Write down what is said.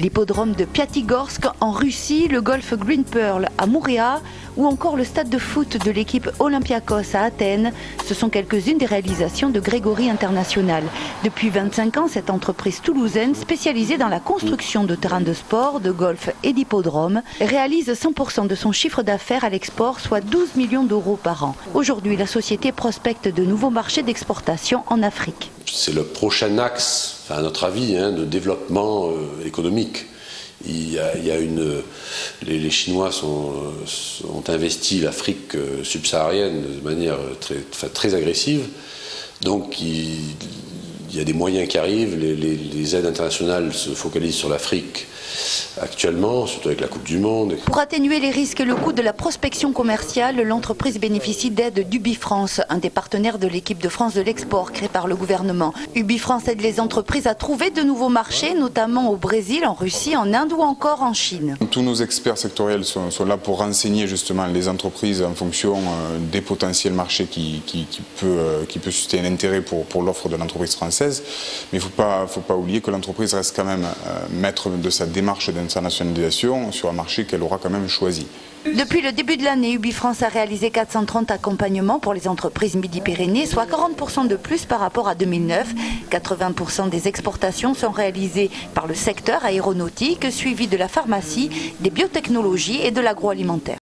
L'hippodrome de Piatigorsk en Russie, le golf Green Pearl à Mouréa ou encore le stade de foot de l'équipe Olympiakos à Athènes, ce sont quelques-unes des réalisations de Grégory International. Depuis 25 ans, cette entreprise toulousaine spécialisée dans la construction de terrains de sport, de golf et d'hippodromes réalise 100% de son chiffre d'affaires à l'export, soit 12 millions d'euros par an. Aujourd'hui, la société prospecte de nouveaux marchés d'exportation en Afrique. C'est le prochain axe, à notre avis, de développement économique. Les Chinois ont investi l'Afrique subsaharienne de manière très agressive. Donc il y a des moyens qui arrivent. Les aides internationales se focalisent sur l'Afrique actuellement, surtout avec la Coupe du Monde. Pour atténuer les risques et le coût de la prospection commerciale, l'entreprise bénéficie d'aide d'UbiFrance, un des partenaires de l'équipe de France de l'export créée par le gouvernement. UbiFrance aide les entreprises à trouver de nouveaux marchés, notamment au Brésil, en Russie, en Inde ou encore en Chine. Tous nos experts sectoriels sont là pour renseigner justement les entreprises en fonction des potentiels marchés qui peut susciter un intérêt pour l'offre de l'entreprise française. Mais il ne faut pas oublier que l'entreprise reste quand même maître de sa démarche d'internationalisation sur un marché qu'elle aura quand même choisi. Depuis le début de l'année, UbiFrance a réalisé 430 accompagnements pour les entreprises Midi-Pyrénées, soit 40% de plus par rapport à 2009. 80% des exportations sont réalisées par le secteur aéronautique, suivi de la pharmacie, des biotechnologies et de l'agroalimentaire.